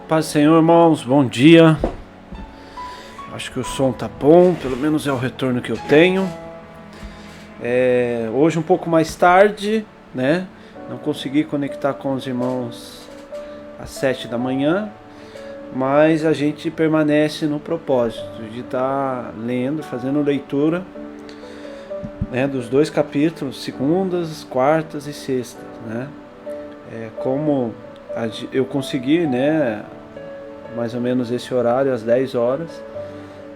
Paz do Senhor, irmãos, bom dia. Acho que o som tá bom, pelo menos é o retorno que eu tenho. Hoje um pouco mais tarde, né? Não consegui conectar com os irmãos às 7 da manhã, mas a gente permanece no propósito de estar lendo, fazendo leitura, né, dos 2 capítulos, segundas, quartas e sextas, né? Como eu consegui, né, mais ou menos esse horário, às 10 horas,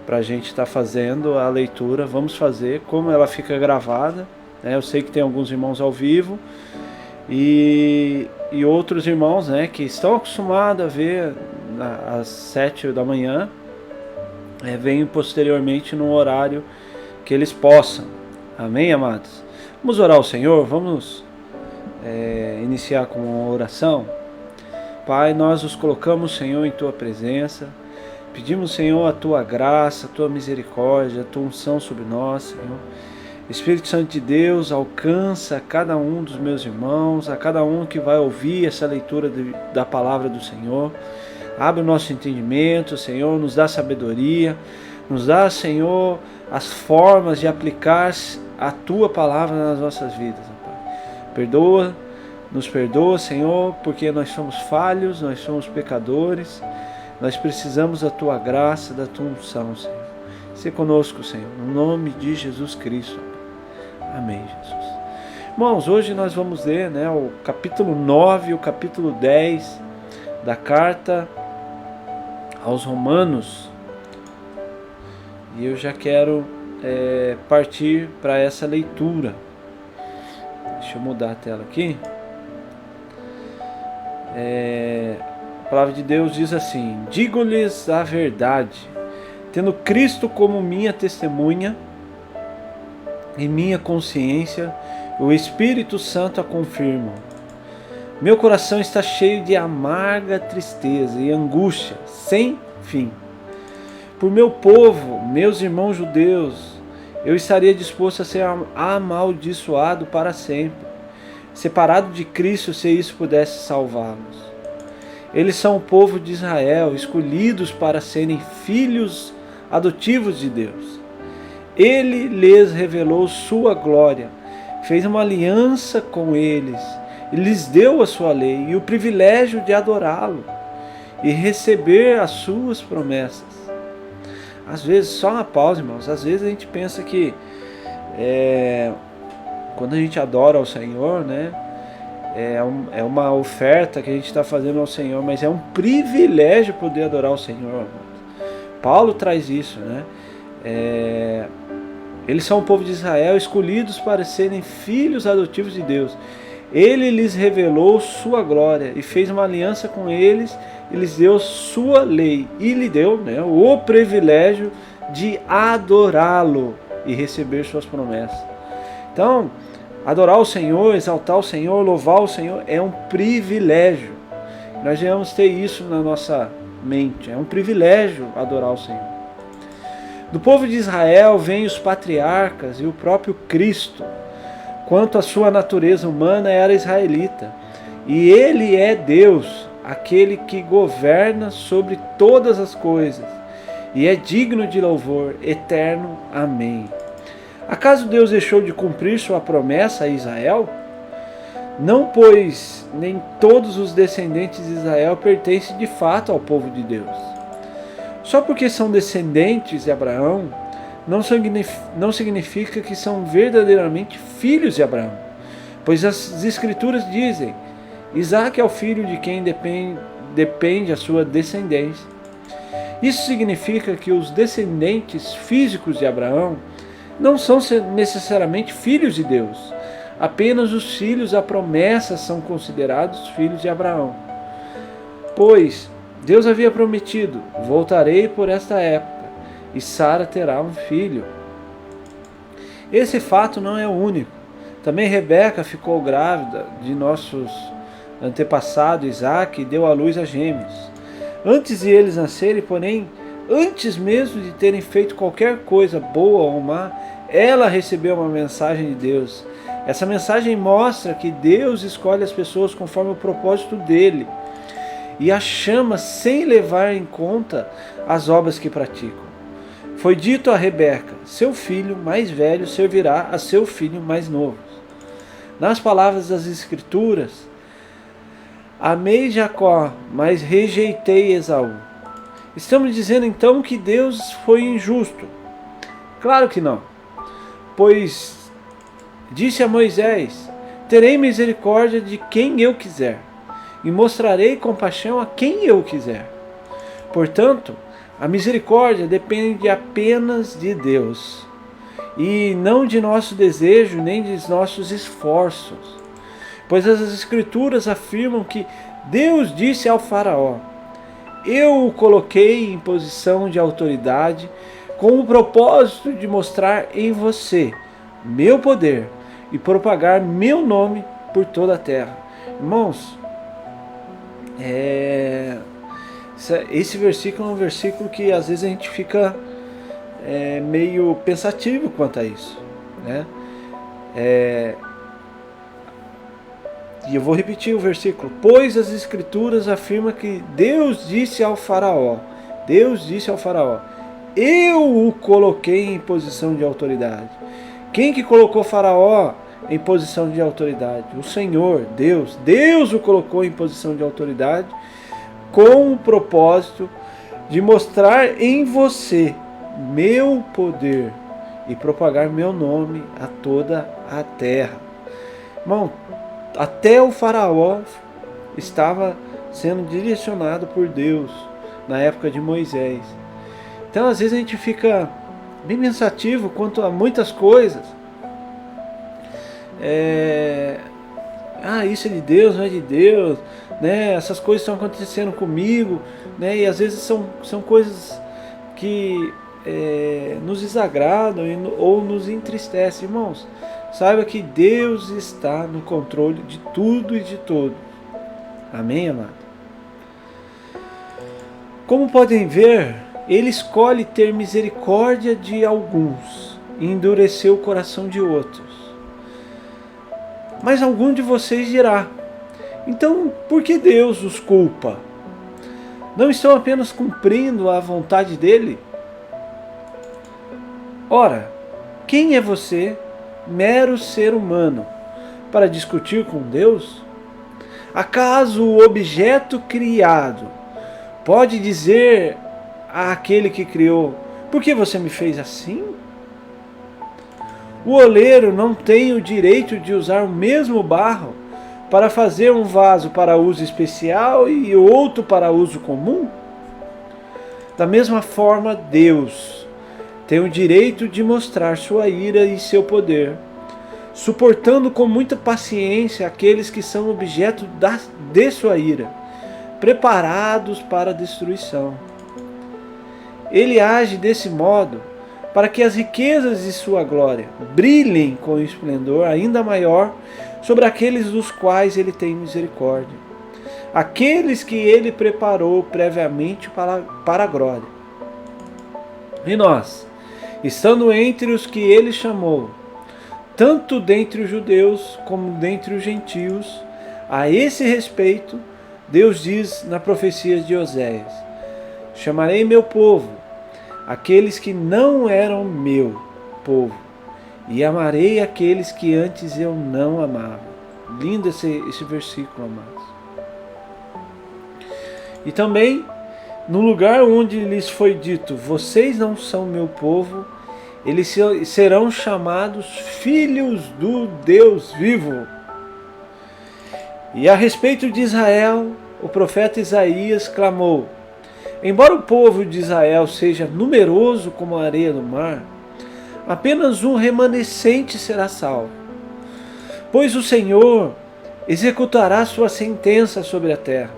para a gente estar fazendo a leitura. Vamos fazer, como ela fica gravada, né? Eu sei que tem alguns irmãos ao vivo e outros irmãos, né, que estão acostumados a ver às 7 da manhã, vêm posteriormente no horário que eles possam. Amém, amados? Vamos orar ao Senhor, vamos iniciar com uma oração. Pai, nós nos colocamos, Senhor, em Tua presença. Pedimos, Senhor, a Tua graça, a Tua misericórdia, a Tua unção sobre nós, Senhor. Espírito Santo de Deus, alcança cada um dos meus irmãos, a cada um que vai ouvir essa leitura da palavra do Senhor. Abre o nosso entendimento, Senhor, nos dá sabedoria, nos dá, Senhor, as formas de aplicar a Tua palavra nas nossas vidas, Pai. Nos perdoa, Senhor, porque nós somos falhos, nós somos pecadores, nós precisamos da Tua graça, da Tua unção, Senhor. Se conosco, Senhor, no nome de Jesus Cristo. Amém, Jesus. Irmãos, hoje nós vamos ler, né, o capítulo 9 e o capítulo 10 da carta aos Romanos. E eu já quero partir para essa leitura. Deixa eu mudar a tela aqui. A palavra de Deus diz assim: digo-lhes a verdade, tendo Cristo como minha testemunha e minha consciência, o Espírito Santo a confirma. Meu coração está cheio de amarga tristeza e angústia sem fim. Por meu povo, meus irmãos judeus, eu estaria disposto a ser amaldiçoado para sempre, separado de Cristo, se isso pudesse salvá-los. Eles são o povo de Israel, escolhidos para serem filhos adotivos de Deus. Ele lhes revelou sua glória, fez uma aliança com eles, e lhes deu a sua lei e o privilégio de adorá-lo e receber as suas promessas. Às vezes, só uma pausa, irmãos, às vezes a gente pensa que quando a gente adora ao Senhor, né, é uma oferta que a gente está fazendo ao Senhor, mas é um privilégio poder adorar ao Senhor. Paulo traz isso, né? Eles são o povo de Israel, escolhidos para serem filhos adotivos de Deus. Ele lhes revelou sua glória e fez uma aliança com eles, e lhes deu sua lei e lhe deu, né, o privilégio de adorá-lo e receber suas promessas. Então, adorar o Senhor, exaltar o Senhor, louvar o Senhor é um privilégio. Nós devemos ter isso na nossa mente. É um privilégio adorar o Senhor. Do povo de Israel vêm os patriarcas e o próprio Cristo. Quanto à sua natureza humana, era israelita. E Ele é Deus, aquele que governa sobre todas as coisas. E é digno de louvor eterno. Amém. Acaso Deus deixou de cumprir sua promessa a Israel? Não, pois nem todos os descendentes de Israel pertencem de fato ao povo de Deus. Só porque são descendentes de Abraão, não significa que são verdadeiramente filhos de Abraão. Pois as Escrituras dizem: Isaque é o filho de quem depende a sua descendência. Isso significa que os descendentes físicos de Abraão não são necessariamente filhos de Deus. Apenas os filhos da promessa são considerados filhos de Abraão. Pois Deus havia prometido: voltarei por esta época, e Sara terá um filho. Esse fato não é o único. Também Rebeca ficou grávida de nossos antepassados Isaque e deu à luz a gêmeos. Antes de eles nascerem, porém, antes mesmo de terem feito qualquer coisa boa ou má, ela recebeu uma mensagem de Deus. Essa mensagem mostra que Deus escolhe as pessoas conforme o propósito dele. e a chama sem levar em conta as obras que praticam. Foi dito a Rebeca: seu filho mais velho servirá a seu filho mais novo. Nas palavras das Escrituras, amei Jacó, mas rejeitei Esaú. Estamos dizendo então que Deus foi injusto? Claro que não. Pois disse a Moisés: terei misericórdia de quem eu quiser, e mostrarei compaixão a quem eu quiser. Portanto, a misericórdia depende apenas de Deus, e não de nosso desejo nem de nossos esforços. Pois as Escrituras afirmam que Deus disse ao faraó: eu o coloquei em posição de autoridade com o propósito de mostrar em você meu poder e propagar meu nome por toda a terra. Irmãos, esse versículo é um versículo que às vezes a gente fica meio pensativo quanto a isso, né? E eu vou repetir o versículo. Pois as Escrituras afirmam que Deus disse ao faraó, eu o coloquei em posição de autoridade. Quem que colocou o faraó em posição de autoridade? O Senhor, Deus. Deus o colocou em posição de autoridade com o propósito de mostrar em você meu poder e propagar meu nome a toda a terra. Irmão, até o faraó estava sendo direcionado por Deus na época de Moisés. Então às vezes a gente fica bem pensativo quanto a muitas coisas. Isso é de Deus, não é de Deus, né? Essas coisas estão acontecendo comigo, né? E às vezes são coisas que nos desagradam ou nos entristecem. Irmãos, saiba que Deus está no controle de tudo e de todos. Amém, amado? Como podem ver, Ele escolhe ter misericórdia de alguns e endurecer o coração de outros. Mas algum de vocês dirá: então por que Deus os culpa? Não estão apenas cumprindo a vontade dEle? Ora, quem é você, mero ser humano, para discutir com Deus? Acaso o objeto criado pode dizer àquele que criou: por que você me fez assim? O oleiro não tem o direito de usar o mesmo barro para fazer um vaso para uso especial e outro para uso comum? Da mesma forma, Deus tem o direito de mostrar sua ira e seu poder, suportando com muita paciência aqueles que são objeto de sua ira, preparados para a destruição. Ele age desse modo para que as riquezas de sua glória brilhem com esplendor ainda maior sobre aqueles dos quais ele tem misericórdia, aqueles que ele preparou previamente para a glória. E nós, estando entre os que ele chamou, tanto dentre os judeus como dentre os gentios, a esse respeito, Deus diz na profecia de Oséias: chamarei meu povo, aqueles que não eram meu povo, e amarei aqueles que antes eu não amava. Lindo esse versículo, amados. E também, no lugar onde lhes foi dito: vocês não são meu povo, eles serão chamados filhos do Deus vivo. E a respeito de Israel, o profeta Isaías clamou: embora o povo de Israel seja numeroso como a areia do mar, apenas um remanescente será salvo. Pois o Senhor executará sua sentença sobre a terra,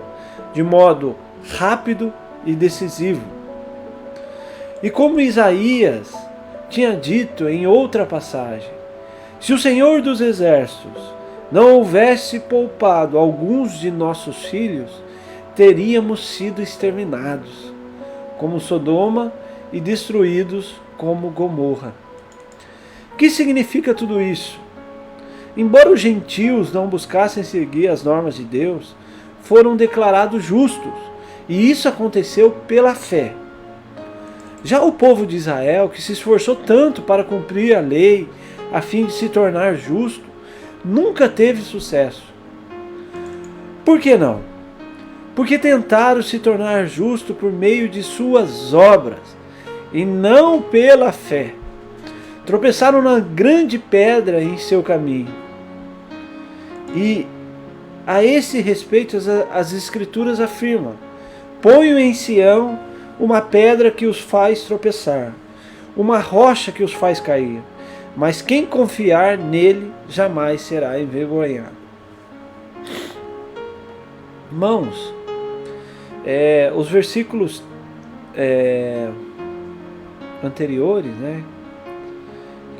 de modo rápido e decisivo. E como Isaías tinha dito em outra passagem: se o Senhor dos Exércitos não houvesse poupado alguns de nossos filhos, teríamos sido exterminados como Sodoma e destruídos como Gomorra. O que significa tudo isso? Embora os gentios não buscassem seguir as normas de Deus, foram declarados justos, e isso aconteceu pela fé. Já o povo de Israel, que se esforçou tanto para cumprir a lei, a fim de se tornar justo, nunca teve sucesso. Por que não? Porque tentaram se tornar justo por meio de suas obras, e não pela fé. Tropeçaram na grande pedra em seu caminho. E a esse respeito as Escrituras afirmam: ponho em Sião uma pedra que os faz tropeçar, uma rocha que os faz cair, mas quem confiar nele jamais será envergonhado. Irmãos, os versículos anteriores, né,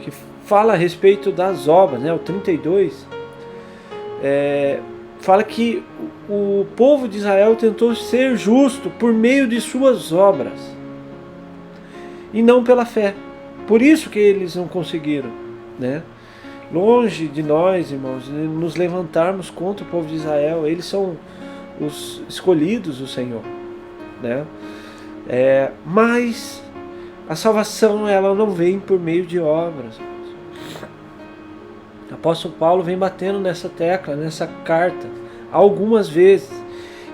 que fala a respeito das obras, né, o 32, fala que o povo de Israel tentou ser justo por meio de suas obras e não pela fé. Por isso que eles não conseguiram, né? Longe de nós, irmãos, nos levantarmos contra o povo de Israel. Eles são os escolhidos do Senhor, né? Mas a salvação, ela não vem por meio de obras. O apóstolo Paulo vem batendo nessa tecla, nessa carta, algumas vezes.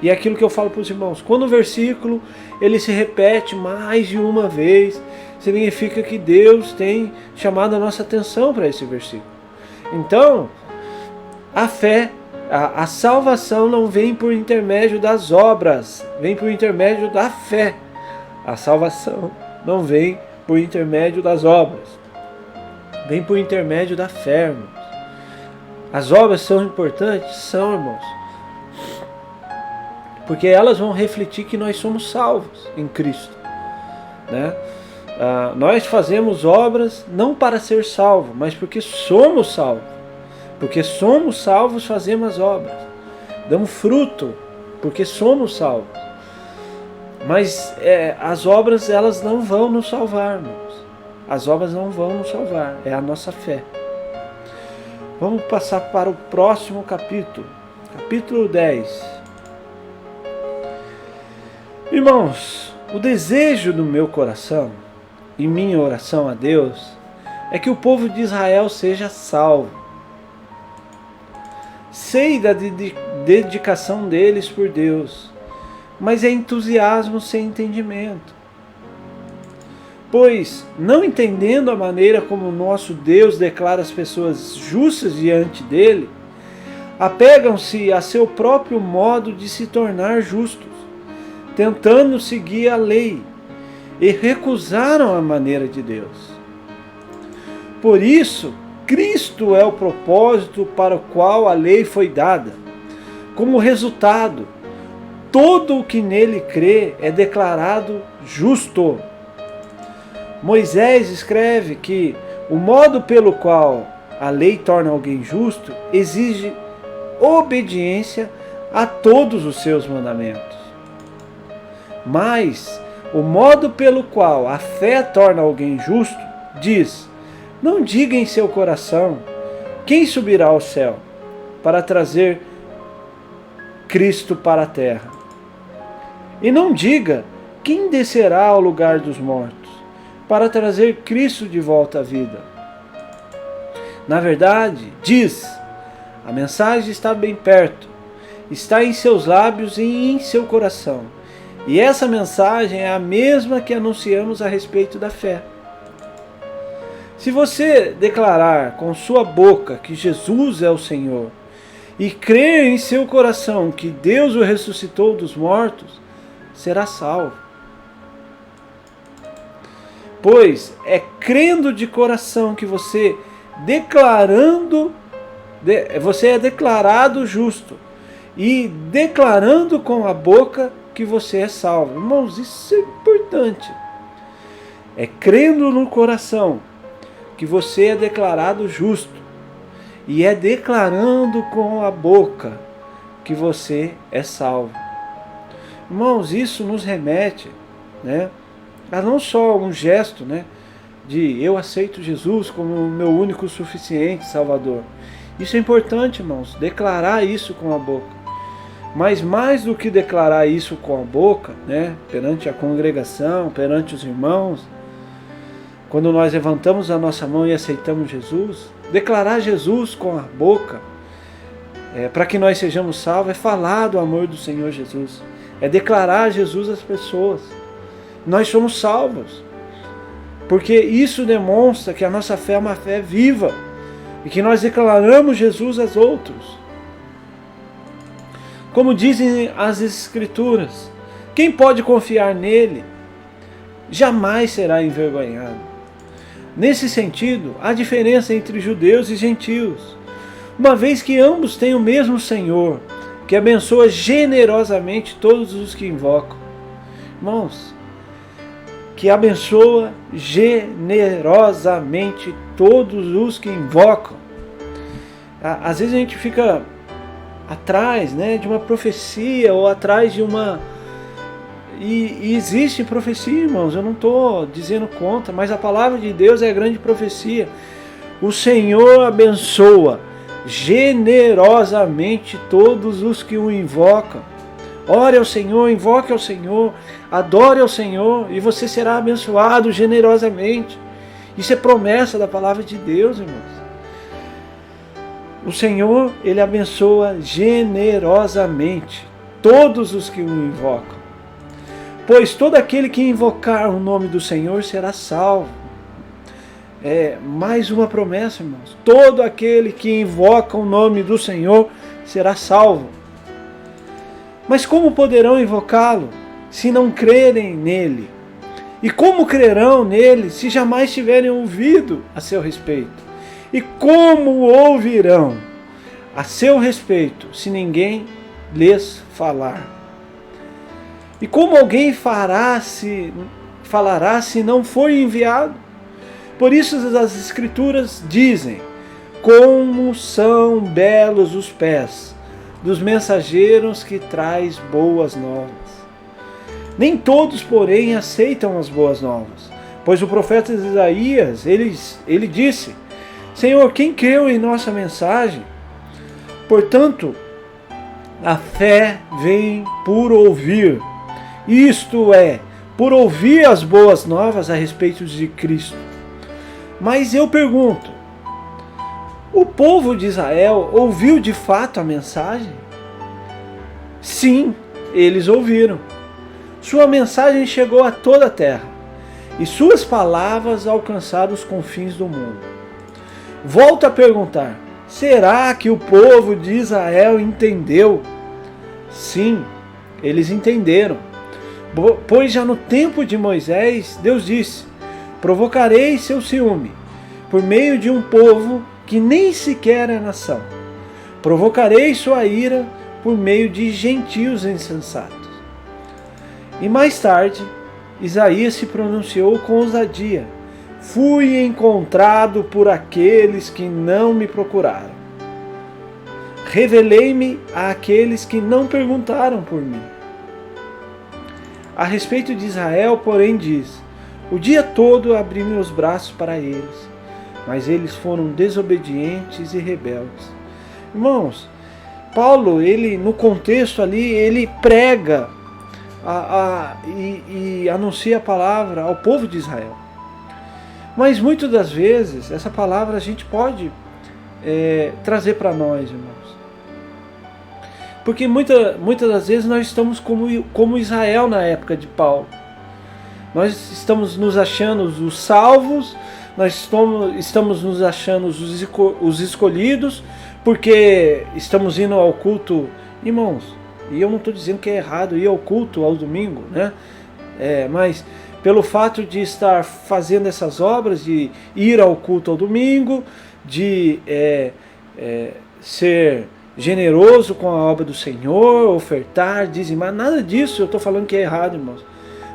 E é aquilo que eu falo para os irmãos: quando o versículo ele se repete mais de uma vez, significa que Deus tem chamado a nossa atenção para esse versículo. Então, a fé, a salvação não vem por intermédio das obras, vem por intermédio da fé. A salvação não vem por intermédio das obras, vem por intermédio da fé, irmãos. As obras são importantes? São, irmãos, porque elas vão refletir que nós somos salvos em Cristo, né? Nós fazemos obras não para ser salvos, mas porque somos salvos. Porque somos salvos, fazemos as obras. Damos fruto porque somos salvos. Mas as obras, elas não vão nos salvar, irmãos. As obras não vão nos salvar, é a nossa fé. Vamos passar para o próximo capítulo. Capítulo 10. Irmãos, o desejo do meu coração e minha oração a Deus é que o povo de Israel seja salvo. Sei da dedicação deles por Deus, mas é entusiasmo sem entendimento. Pois, não entendendo a maneira como o nosso Deus declara as pessoas justas diante dele, apegam-se a seu próprio modo de se tornar justos, tentando seguir a lei, e recusaram a maneira de Deus. Por isso, Cristo é o propósito para o qual a lei foi dada. Como resultado, todo o que nele crê é declarado justo. Moisés escreve que o modo pelo qual a lei torna alguém justo exige obediência a todos os seus mandamentos. Mas o modo pelo qual a fé torna alguém justo diz: não diga em seu coração: quem subirá ao céu para trazer Cristo para a terra? E não diga: quem descerá ao lugar dos mortos para trazer Cristo de volta à vida? Na verdade, diz: a mensagem está bem perto, está em seus lábios e em seu coração. E essa mensagem é a mesma que anunciamos a respeito da fé. Se você declarar com sua boca que Jesus é o Senhor e crer em seu coração que Deus o ressuscitou dos mortos, será salvo. Pois é crendo de coração que você é declarado justo, e declarando com a boca que você é salvo. Irmãos, isso é importante. É crendo no coração que você é declarado justo, e é declarando com a boca que você é salvo. Irmãos, isso nos remete, né, a não só um gesto, né, de eu aceito Jesus como o meu único suficiente Salvador. Isso é importante, irmãos, declarar isso com a boca. Mas mais do que declarar isso com a boca, né, perante a congregação, perante os irmãos, quando nós levantamos a nossa mão e aceitamos Jesus, declarar Jesus com a boca, para que nós sejamos salvos, é falar do amor do Senhor Jesus, é declarar Jesus às pessoas. Nós somos salvos, porque isso demonstra que a nossa fé é uma fé viva, e que nós declaramos Jesus aos outros. Como dizem as Escrituras, quem pode confiar nele jamais será envergonhado. Nesse sentido, há diferença entre judeus e gentios, uma vez que ambos têm o mesmo Senhor, que abençoa generosamente todos os que invocam. Irmãos, que abençoa generosamente todos os que invocam. Às vezes a gente fica atrás, né, de uma profecia ou atrás de uma... E existe profecia, irmãos, eu não estou dizendo contra, mas a palavra de Deus é a grande profecia. O Senhor abençoa generosamente todos os que o invocam. Ore ao Senhor, invoque ao Senhor, adore ao Senhor e você será abençoado generosamente. Isso é promessa da palavra de Deus, irmãos. O Senhor, Ele abençoa generosamente todos os que o invocam. Pois todo aquele que invocar o nome do Senhor será salvo. Mais uma promessa, irmãos. Todo aquele que invoca o nome do Senhor será salvo. Mas como poderão invocá-lo se não crerem nele? E como crerão nele se jamais tiverem ouvido a seu respeito? E como ouvirão a seu respeito se ninguém lhes falar? E como alguém falará se não for enviado? Por isso as Escrituras dizem: como são belos os pés dos mensageiros que traz boas novas. Nem todos, porém, aceitam as boas novas, pois o profeta Isaías, ele disse: Senhor, quem creu em nossa mensagem? Portanto, a fé vem por ouvir, isto é, por ouvir as boas novas a respeito de Cristo. Mas eu pergunto, o povo de Israel ouviu de fato a mensagem? Sim, eles ouviram. Sua mensagem chegou a toda a terra, e suas palavras alcançaram os confins do mundo. Volto a perguntar, será que o povo de Israel entendeu? Sim, eles entenderam. Pois já no tempo de Moisés, Deus disse: provocarei seu ciúme por meio de um povo que nem sequer é nação. Provocarei sua ira por meio de gentios insensatos. E mais tarde, Isaías se pronunciou com ousadia: fui encontrado por aqueles que não me procuraram. Revelei-me àqueles que não perguntaram por mim. A respeito de Israel, porém, diz: o dia todo abri meus braços para eles, mas eles foram desobedientes e rebeldes. Irmãos, Paulo, ele no contexto ali, ele prega e anuncia a palavra ao povo de Israel. Mas muitas das vezes, essa palavra a gente pode trazer para nós, irmãos. Porque muitas das vezes nós estamos como Israel na época de Paulo. Nós estamos nos achando os salvos, nós estamos nos achando os escolhidos, porque estamos indo ao culto. Irmãos, e eu não estou dizendo que é errado ir ao culto ao domingo, né? Mas pelo fato de estar fazendo essas obras, de ir ao culto ao domingo, de ser generoso com a obra do Senhor, ofertar, dizimar, nada disso eu estou falando que é errado, irmãos.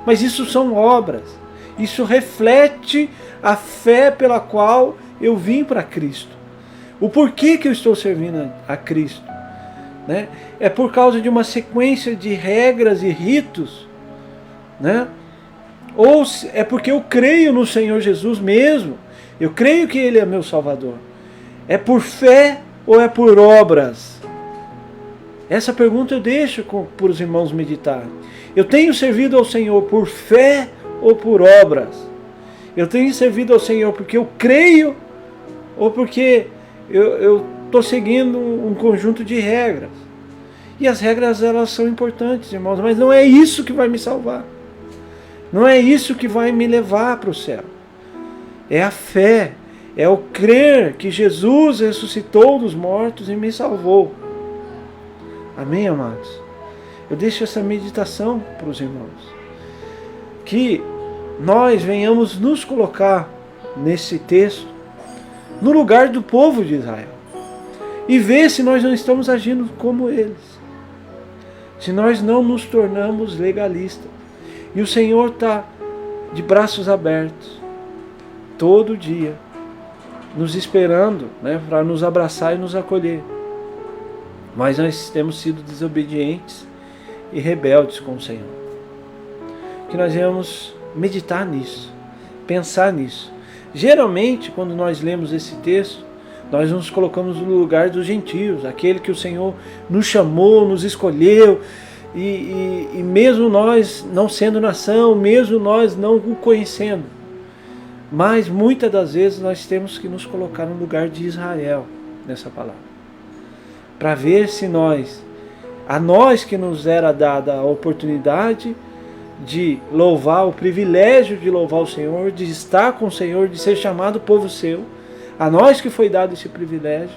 Mas isso são obras, isso reflete a fé pela qual eu vim para Cristo. O porquê que eu estou servindo a Cristo, né? É por causa de uma sequência de regras e ritos, né? Ou é porque eu creio no Senhor Jesus mesmo, eu creio que Ele é meu Salvador. É por fé ou é por obras? Essa pergunta eu deixo para os irmãos meditarem. Eu tenho servido ao Senhor por fé ou por obras? Eu tenho servido ao Senhor porque eu creio ou porque eu estou seguindo um conjunto de regras? E as regras, elas são importantes, irmãos, mas não é isso que vai me salvar. Não é isso que vai me levar para o céu. É a fé, é o crer que Jesus ressuscitou dos mortos e me salvou. Amém, amados? Eu deixo essa meditação para os irmãos. Que nós venhamos nos colocar nesse texto no lugar do povo de Israel. E ver se nós não estamos agindo como eles. Se nós não nos tornamos legalistas. E o Senhor está de braços abertos, todo dia, nos esperando, né, para nos abraçar e nos acolher. Mas nós temos sido desobedientes e rebeldes com o Senhor. Que nós venhamos meditar nisso, pensar nisso. Geralmente, quando nós lemos esse texto, nós nos colocamos no lugar dos gentios, aquele que o Senhor nos chamou, nos escolheu, e mesmo nós não sendo nação, mesmo nós não o conhecendo, mas muitas das vezes nós temos que nos colocar no lugar de Israel nessa palavra, para ver se a nós que nos era dada a oportunidade de louvar, o privilégio de louvar o Senhor, de estar com o Senhor, de ser chamado povo seu, a nós que foi dado esse privilégio,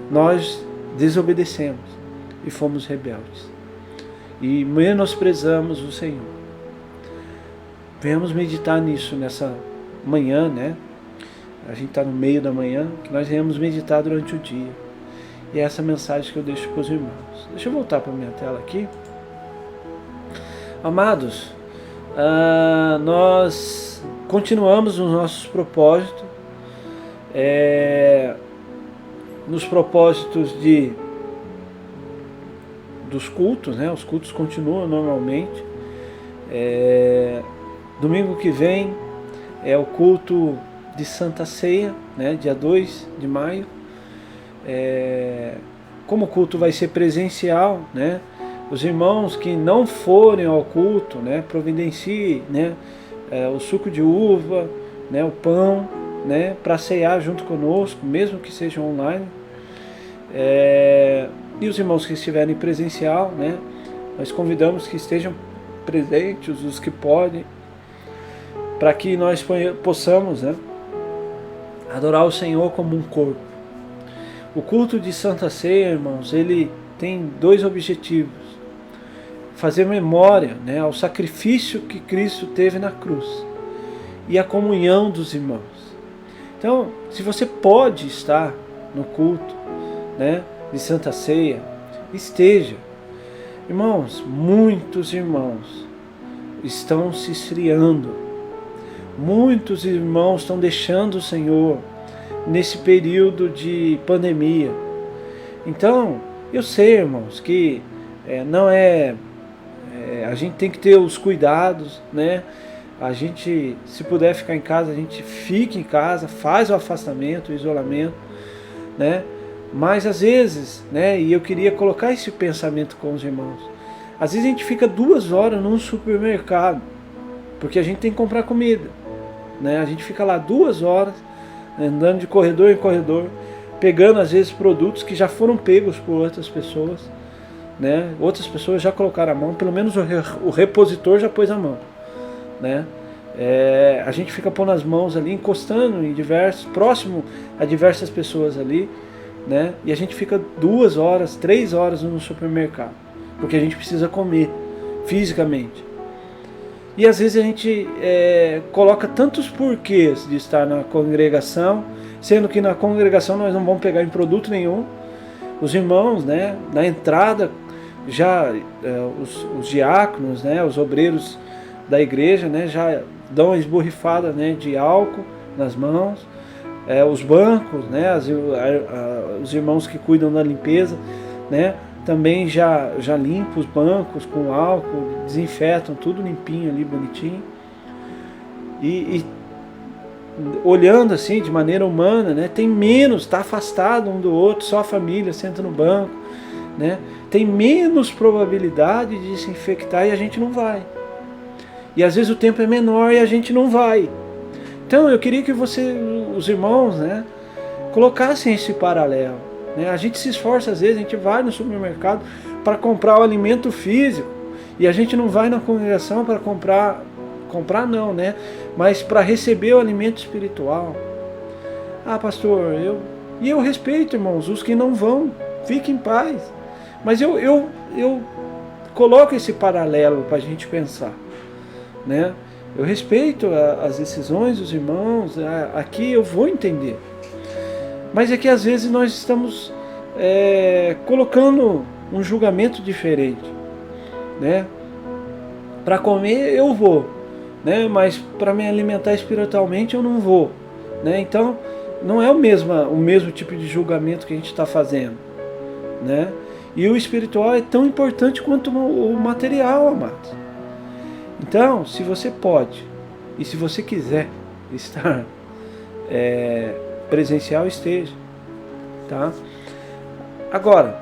nós desobedecemos e fomos rebeldes. E menosprezamos o Senhor. Venhamos meditar nisso nessa manhã, né? A gente está no meio da manhã, que nós venhamos meditar durante o dia. E é essa mensagem que eu deixo para os irmãos. Deixa eu voltar para a minha tela aqui. Amados, nós continuamos nos nossos propósitos. Nos propósitos dos cultos, né? Os cultos continuam normalmente. Domingo que vem é o culto de Santa Ceia, né? Dia 2 de maio. Como o culto vai ser presencial, né? Os irmãos que não forem ao culto, né? Providencie, né? O suco de uva, né? O pão, né, para ceiar junto conosco, mesmo que seja online. E os irmãos que estiverem presencial, né, nós convidamos que estejam presentes, os que podem, para que nós possamos, né, adorar o Senhor como um corpo. O culto de Santa Ceia, irmãos, ele tem dois objetivos: fazer memória, né, ao sacrifício que Cristo teve na cruz e a comunhão dos irmãos. Então, se você pode estar no culto, né, de Santa Ceia, esteja. Irmãos, muitos irmãos estão se esfriando. Muitos irmãos estão deixando o Senhor nesse período de pandemia. Então, eu sei, irmãos, que a gente tem que ter os cuidados, né? A gente, se puder ficar em casa, a gente fica em casa, faz o afastamento, o isolamento, né? Mas às vezes, né, e eu queria colocar esse pensamento com os irmãos, às vezes a gente fica 2 horas num supermercado, porque a gente tem que comprar comida, né? A gente fica lá 2 horas, andando de corredor em corredor, pegando às vezes produtos que já foram pegos por outras pessoas, né? Outras pessoas já colocaram a mão, pelo menos o repositor já pôs a mão, né? A gente fica pondo as mãos ali, encostando em próximo a diversas pessoas ali, né? E a gente fica 2 horas, 3 horas no supermercado, porque a gente precisa comer fisicamente. E às vezes a gente coloca tantos porquês de estar na congregação, sendo que na congregação nós não vamos pegar em produto nenhum. Os irmãos, né, na entrada, já os diáconos, né, os obreiros da igreja, né, já dão uma esborrifada, né, de álcool nas mãos. Os bancos, né, os irmãos que cuidam da limpeza, né, também já limpam os bancos com álcool, desinfetam tudo limpinho ali, bonitinho. E olhando assim de maneira humana, né, tem menos, está afastado um do outro, só a família senta no banco, né. tem menos probabilidade de se infectar e a gente não vai. E às vezes o tempo é menor e a gente não vai. Então eu queria que os irmãos, né, colocassem esse paralelo. Né? A gente se esforça às vezes, a gente vai no supermercado para comprar o alimento físico e a gente não vai na congregação para comprar não, né? Mas para receber o alimento espiritual. Ah, pastor, eu respeito, irmãos, os que não vão, fiquem em paz. Mas eu coloco esse paralelo para a gente pensar, né? Eu respeito as decisões dos irmãos, aqui eu vou entender. Mas é que às vezes nós estamos colocando um julgamento diferente, né? Para comer eu vou, né? Mas para me alimentar espiritualmente eu não vou, né? Então não é o mesmo tipo de julgamento que a gente está fazendo, né? E o espiritual é tão importante quanto o material, amados. Então, se você pode e se você quiser estar presencial, esteja, tá? Agora,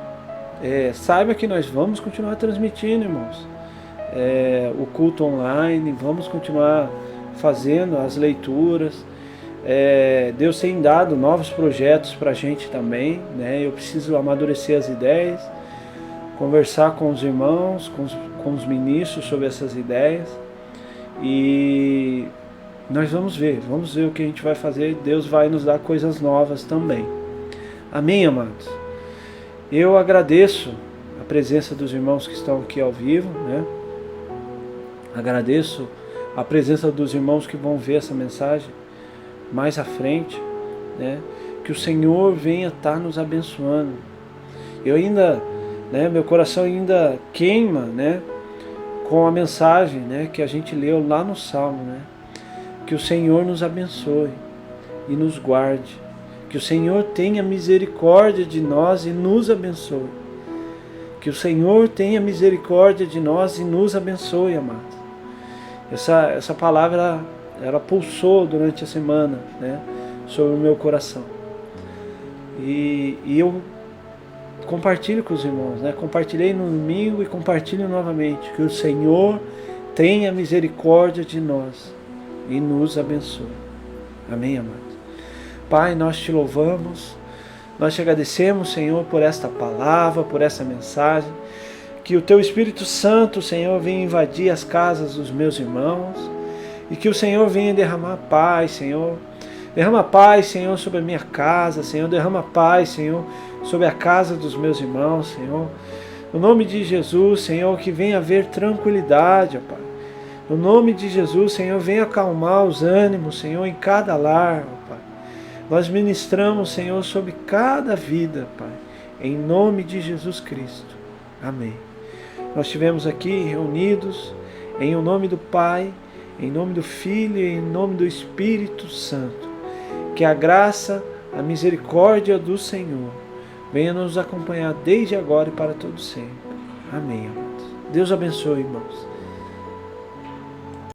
saiba que nós vamos continuar transmitindo, irmãos, o culto online, vamos continuar fazendo as leituras. Deus tem dado novos projetos para a gente também, né? Eu preciso amadurecer as ideias, conversar com os irmãos, com os ministros sobre essas ideias, e nós vamos ver o que a gente vai fazer. Deus vai nos dar coisas novas também. Amém, amados? Eu agradeço a presença dos irmãos que estão aqui ao vivo, né? Agradeço a presença dos irmãos que vão ver essa mensagem mais à frente, né? Que o Senhor venha estar nos abençoando. Eu ainda, né, meu coração ainda queima, né, com a mensagem, né, que a gente leu lá no Salmo, né? Que o Senhor nos abençoe e nos guarde. Que o Senhor tenha misericórdia de nós e nos abençoe. Que o Senhor tenha misericórdia de nós e nos abençoe, amados. Essa palavra, ela pulsou durante a semana, né, sobre o meu coração. E eu compartilho com os irmãos, né? Compartilhei no domingo e compartilho novamente. Que o Senhor tenha misericórdia de nós e nos abençoe. Amém, amados? Pai, nós te louvamos, nós te agradecemos, Senhor, por esta palavra, por essa mensagem. Que o teu Espírito Santo, Senhor, venha invadir as casas dos meus irmãos e que o Senhor venha derramar paz, Senhor. Derrama paz, Senhor, sobre a minha casa, Senhor. Derrama paz, Senhor, sobre a casa dos meus irmãos, Senhor. No nome de Jesus, Senhor, que venha haver tranquilidade, ó Pai. No nome de Jesus, Senhor, venha acalmar os ânimos, Senhor, em cada lar, ó Pai. Nós ministramos, Senhor, sobre cada vida, Pai. Em nome de Jesus Cristo. Amém. Nós estivemos aqui reunidos em o nome do Pai, em nome do Filho e em nome do Espírito Santo. Que a graça, a misericórdia do Senhor venha nos acompanhar desde agora e para todo sempre. Amém, amados. Deus abençoe, irmãos.